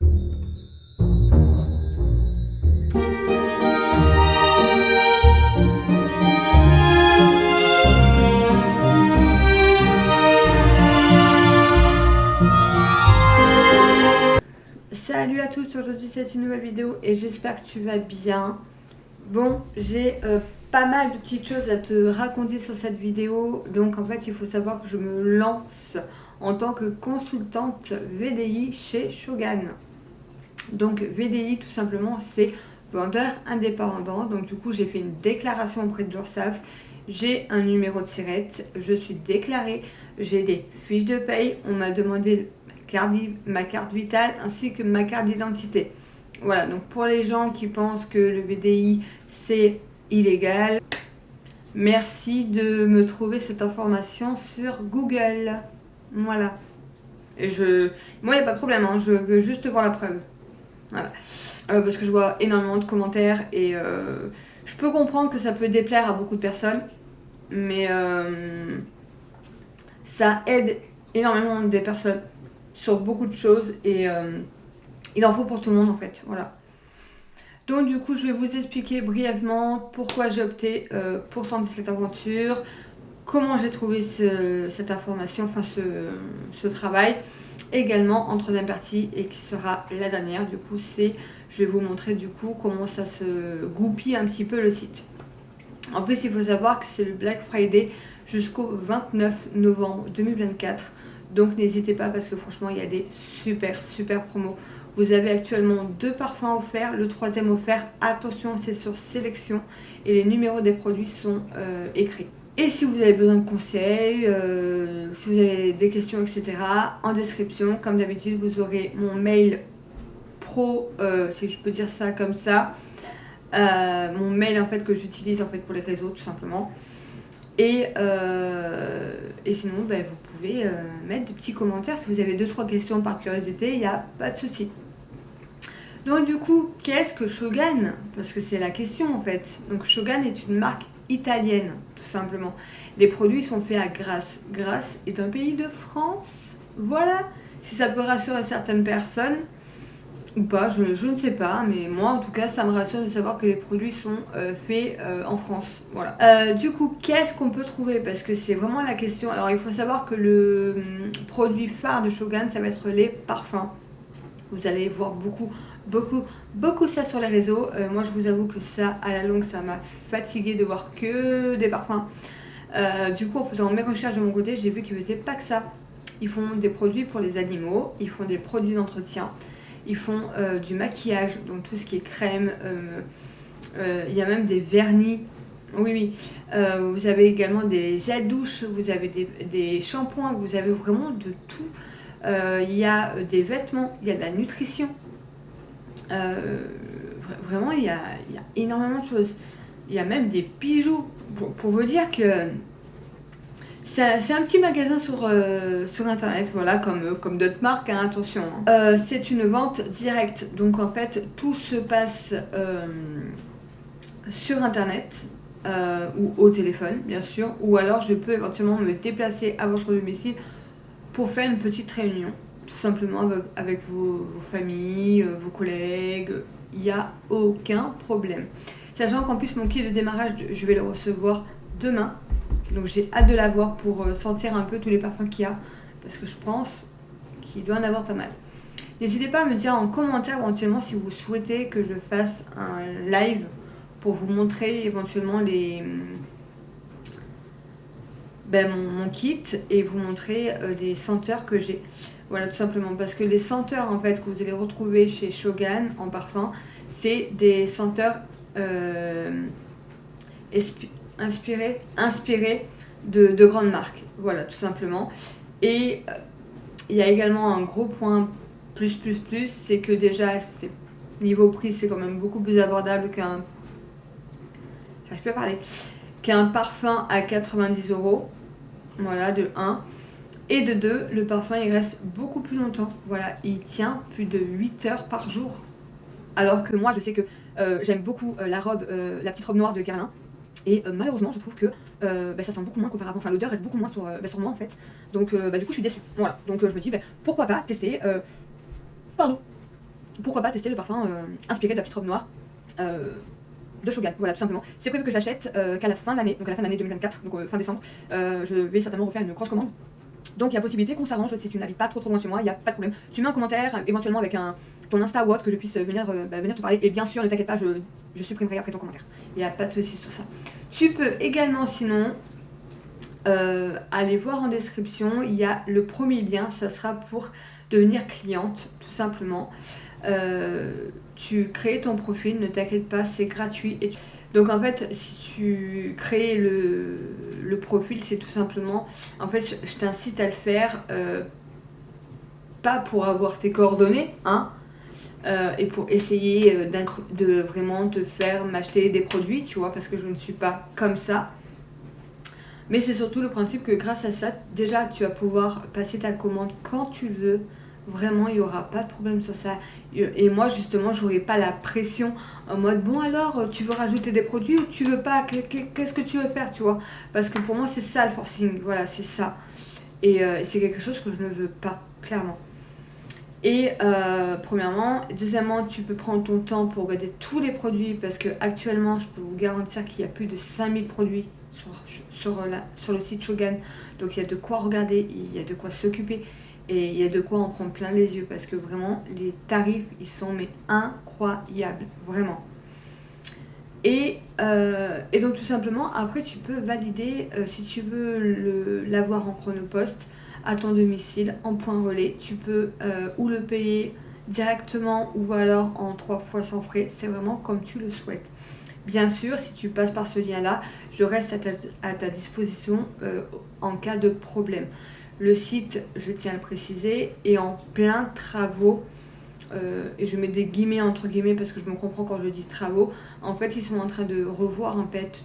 Salut à tous, aujourd'hui c'est une nouvelle vidéo et j'espère que tu vas bien. Bon, j'ai pas mal de petites choses à te raconter sur cette vidéo. Donc en fait il faut savoir que je me lance en tant que consultante VDI chez Shogun. Donc VDI tout simplement c'est vendeur indépendant. Donc du coup j'ai fait une déclaration auprès de l'URSSAF. J'ai un numéro de SIRET, je suis déclarée, j'ai des fiches de paye, on m'a demandé ma carte vitale ainsi que ma carte d'identité. Voilà, donc pour les gens qui pensent que le VDI c'est illégal, merci de me trouver cette information sur Google. Voilà. Et moi il n'y a pas de problème, hein, je veux juste voir la preuve. Voilà. Parce que je vois énormément de commentaires et je peux comprendre que ça peut déplaire à beaucoup de personnes, mais ça aide énormément des personnes sur beaucoup de choses et il en faut pour tout le monde en fait. Voilà. Donc du coup je vais vous expliquer brièvement pourquoi j'ai opté pour tenter cette aventure, comment j'ai trouvé cette information, enfin ce travail. Également en troisième partie et qui sera la dernière, du coup je vais vous montrer du coup comment ça se goupille un petit peu le site. En plus il faut savoir que c'est le Black Friday jusqu'au 29 novembre 2024, donc n'hésitez pas parce que franchement il y a des super promos. Vous avez actuellement 2 parfums offerts, le 3e offert, attention c'est sur sélection et les numéros des produits sont écrits. Et si vous avez besoin de conseils, si vous avez des questions, etc., en description, comme d'habitude, vous aurez mon mail pro, si je peux dire ça comme ça, mon mail en fait que j'utilise en fait pour les réseaux tout simplement. Et sinon, ben, vous pouvez mettre des petits commentaires si vous avez 2-3 questions par curiosité, il n'y a pas de souci. Donc du coup, qu'est-ce que Shogun? Parce que c'est la question en fait. Donc Shogun est une marque italienne, tout simplement. Les produits sont faits à Grasse. Grasse est un pays de France. Voilà. Si ça peut rassurer certaines personnes ou pas, je ne sais pas. Mais moi, en tout cas, ça me rassure de savoir que les produits sont faits en France. Voilà. Du coup, qu'est-ce qu'on peut trouver? Parce que c'est vraiment la question. Alors, il faut savoir que le produit phare de Shogun, ça va être les parfums. Vous allez voir beaucoup ça sur les réseaux. Moi je vous avoue que ça, à la longue, ça m'a fatiguée de voir que des parfums. Du coup, en faisant mes recherches de mon côté, j'ai vu qu'ils faisaient pas que ça. Ils font des produits pour les animaux, ils font des produits d'entretien, ils font du maquillage, donc tout ce qui est crème, il y a même des vernis. Oui. Vous avez également des gels douche, vous avez des shampoings, vous avez vraiment de tout. Il y a des vêtements, il y a de la nutrition. Vraiment, il y a énormément de choses. Il y a même des bijoux. Pour vous dire que c'est un petit magasin sur internet, voilà, comme d'autres marques, hein, attention. Hein. C'est une vente directe, donc en fait, tout se passe sur internet. Ou au téléphone, bien sûr. Ou alors, je peux éventuellement me déplacer à votre domicile pour faire une petite réunion, tout simplement avec vos familles, vos collègues, il n'y a aucun problème. Sachant qu'en plus mon kit de démarrage, je vais le recevoir demain, donc j'ai hâte de l'avoir pour sentir un peu tous les parfums qu'il y a, parce que je pense qu'il doit en avoir pas mal. N'hésitez pas à me dire en commentaire éventuellement si vous souhaitez que je fasse un live pour vous montrer éventuellement mon kit et vous montrer les senteurs que j'ai. Voilà, tout simplement parce que les senteurs en fait que vous allez retrouver chez Shogun en parfum, c'est des senteurs inspirés de grandes marques. Voilà, tout simplement. Et il y a également un gros point plus, c'est que déjà niveau prix c'est quand même beaucoup plus abordable qu'un parfum à 90 €. Voilà, de 1. Et de 2, le parfum il reste beaucoup plus longtemps. Voilà, il tient plus de 8 heures par jour. Alors que moi je sais que j'aime beaucoup la petite robe noire de Guerlain. Et malheureusement je trouve que ça sent beaucoup moins qu'auparavant. Enfin l'odeur reste beaucoup moins sur moi en fait. Donc du coup je suis déçue. Voilà, donc je me dis pourquoi pas tester. Pardon. pourquoi pas tester le parfum inspiré de la petite robe noire de Shogun, voilà tout simplement. C'est prévu que je l'achète qu'à la fin de l'année, donc à la fin de l'année 2024, donc fin décembre. Je vais certainement refaire une grosse commande. Donc il y a possibilité qu'on s'arrange, si tu n'habites pas trop loin chez moi, il n'y a pas de problème. Tu mets un commentaire, éventuellement avec ton Insta ou autre, que je puisse venir te parler. Et bien sûr, ne t'inquiète pas, je supprimerai après ton commentaire. Il n'y a pas de souci sur ça. Tu peux également sinon aller voir en description, il y a le premier lien, ça sera pour devenir cliente, tout simplement. Tu crées ton profil, ne t'inquiète pas, c'est gratuit. Donc en fait, si tu crées le profil, c'est tout simplement, en fait, je t'incite à le faire, pas pour avoir tes coordonnées, hein, et pour essayer de vraiment te faire m'acheter des produits, tu vois, parce que je ne suis pas comme ça. Mais c'est surtout le principe que grâce à ça, déjà, tu vas pouvoir passer ta commande quand tu veux. Vraiment, il n'y aura pas de problème sur ça. Et moi, justement, je n'aurai pas la pression en mode, bon alors, tu veux rajouter des produits ou tu veux pas? Qu'est-ce que tu veux faire, tu vois? Parce que pour moi, c'est ça le forcing. Voilà, c'est ça. Et c'est quelque chose que je ne veux pas, clairement. Et premièrement, deuxièmement, tu peux prendre ton temps pour regarder tous les produits parce que actuellement, je peux vous garantir qu'il y a plus de 5000 produits sur le site Shogun. Donc il y a de quoi regarder, il y a de quoi s'occuper et il y a de quoi en prendre plein les yeux parce que vraiment, les tarifs, ils sont mais incroyables, vraiment. Et donc tout simplement, après, tu peux valider si tu veux l'avoir en chronopost à ton domicile en point relais. Tu peux ou le payer directement ou alors en 3 fois sans frais. C'est vraiment comme tu le souhaites. Bien sûr, si tu passes par ce lien-là, je reste à ta disposition en cas de problème. Le site, je tiens à le préciser, est en plein travaux. Et je mets des guillemets entre guillemets parce que je me comprends quand je dis travaux. En fait, ils sont en train de revoir en fait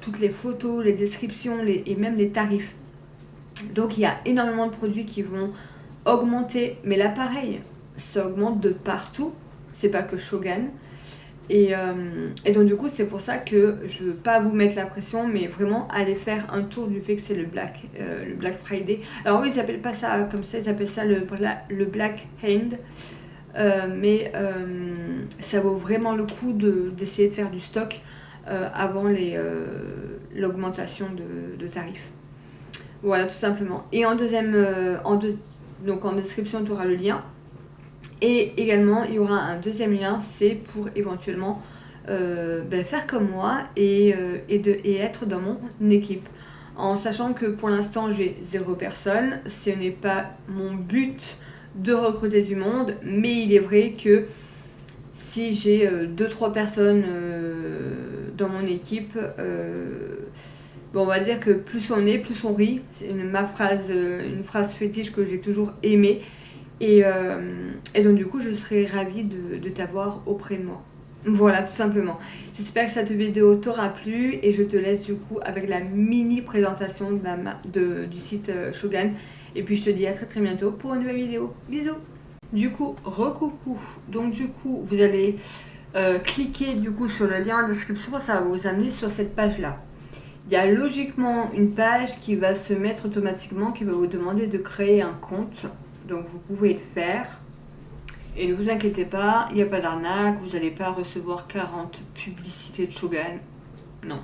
toutes les photos, les descriptions et même les tarifs. Donc il y a énormément de produits qui vont augmenter, mais là pareil, ça augmente de partout, c'est pas que Shogun. Et donc du coup c'est pour ça que je veux pas vous mettre la pression, mais vraiment aller faire un tour du fait que c'est le Black Friday. Alors oui, ils appellent pas ça comme ça, ils appellent ça le Black Hand. Mais ça vaut vraiment le coup d'essayer de faire du stock avant l'augmentation de tarifs. Voilà, tout simplement. Et en donc en description, tu auras le lien. Et également, il y aura un deuxième lien, c'est pour éventuellement faire comme moi et être dans mon équipe. En sachant que pour l'instant, j'ai 0 personne. Ce n'est pas mon but de recruter du monde, mais il est vrai que si j'ai 2-3 personnes dans mon équipe, on va dire que plus on est, plus on rit. C'est une phrase fétiche que j'ai toujours aimée. Et donc du coup, je serais ravie de t'avoir auprès de moi. Voilà, tout simplement. J'espère que cette vidéo t'aura plu et je te laisse du coup avec la mini présentation du site Shogun. Et puis je te dis à très très bientôt pour une nouvelle vidéo. Bisous. Du coup, recoucou. Donc du coup, vous allez cliquer du coup sur le lien en description, ça va vous amener sur cette page-là. Il y a logiquement une page qui va se mettre automatiquement, qui va vous demander de créer un compte. Donc vous pouvez le faire. Et ne vous inquiétez pas, il n'y a pas d'arnaque, vous n'allez pas recevoir 40 publicités de Shogun. Non.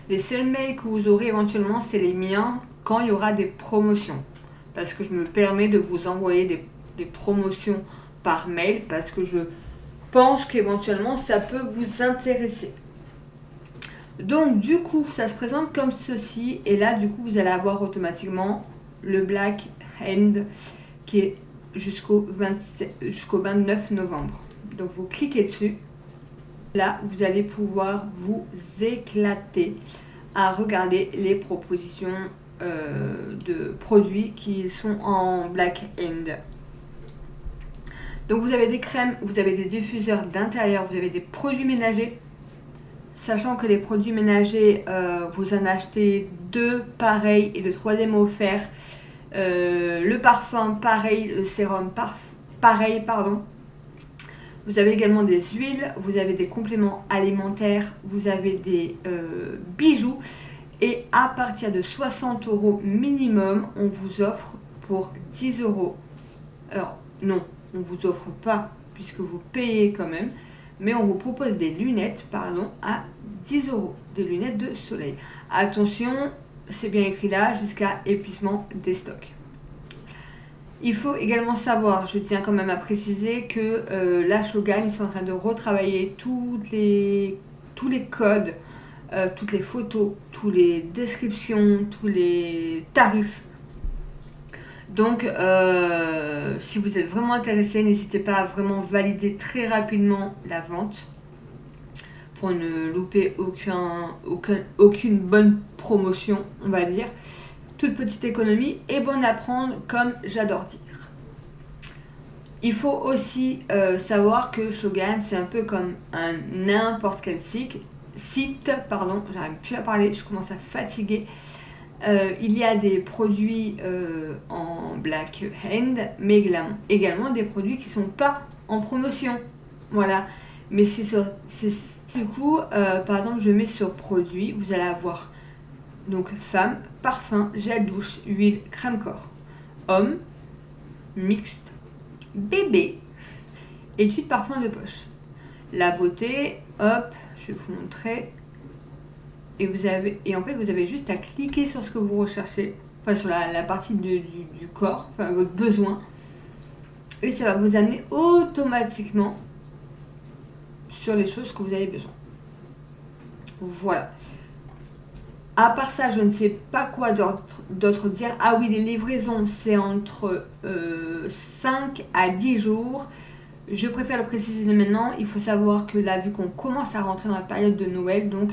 Les seuls mails que vous aurez éventuellement, c'est les miens quand il y aura des promotions. Parce que je me permets de vous envoyer des promotions par mail parce que je pense qu'éventuellement ça peut vous intéresser. Donc du coup, ça se présente comme ceci. Et là, du coup, vous allez avoir automatiquement le Black Hand qui est jusqu'au 29 novembre. Donc vous cliquez dessus. Là, vous allez pouvoir vous éclater à regarder les propositions de produits qui sont en Black Hand. Donc vous avez des crèmes, vous avez des diffuseurs d'intérieur, vous avez des produits ménagers. Sachant que les produits ménagers, vous en achetez 2 pareils et le 3e offert. Le parfum pareil, le sérum pareil, pardon. Vous avez également des huiles, vous avez des compléments alimentaires, vous avez des bijoux. Et à partir de 60 € minimum, on vous offre pour 10 €. Alors non, on ne vous offre pas puisque vous payez quand même, mais on vous propose des lunettes, pardon, à 10 €, des lunettes de soleil. Attention, c'est bien écrit là, jusqu'à épuisement des stocks. Il faut également savoir, je tiens quand même à préciser que la Shogun, ils sont en train de retravailler tous les codes, toutes les photos, toutes les descriptions, tous les tarifs. Donc, si vous êtes vraiment intéressé, n'hésitez pas à vraiment valider très rapidement la vente pour ne louper aucune bonne promotion, on va dire. Toute petite économie est bonne à prendre, comme j'adore dire. Il faut aussi savoir que Shogun, c'est un peu comme n'importe quel site, j'arrive plus à parler, je commence à fatiguer. Il y a des produits en black hand, mais également des produits qui ne sont pas en promotion. Voilà. Mais du coup, par exemple, je mets sur produit, vous allez avoir donc femme, parfum, gel douche, huile, crème corps. Homme, mixte, bébé et tube parfum de poche. La beauté, hop, je vais vous montrer. Et en fait, vous avez juste à cliquer sur ce que vous recherchez, enfin sur la partie du corps, enfin votre besoin. Et ça va vous amener automatiquement sur les choses que vous avez besoin. Voilà. À part ça, je ne sais pas quoi d'autre dire. Ah oui, les livraisons, c'est entre 5 à 10 jours. Je préfère le préciser maintenant. Il faut savoir que là, vu qu'on commence à rentrer dans la période de Noël, donc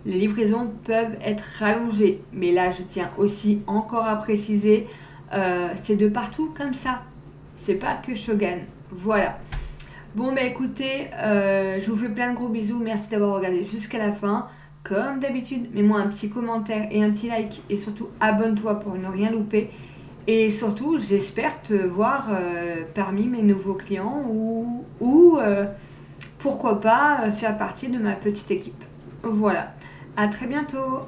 les livraisons peuvent être rallongées. Mais là, je tiens aussi encore à préciser, c'est de partout comme ça. C'est pas que Shogun. Voilà. Bon, bah écoutez, je vous fais plein de gros bisous. Merci d'avoir regardé jusqu'à la fin. Comme d'habitude, mets-moi un petit commentaire et un petit like. Et surtout, abonne-toi pour ne rien louper. Et surtout, j'espère te voir parmi mes nouveaux clients ou pourquoi pas faire partie de ma petite équipe. Voilà. À très bientôt.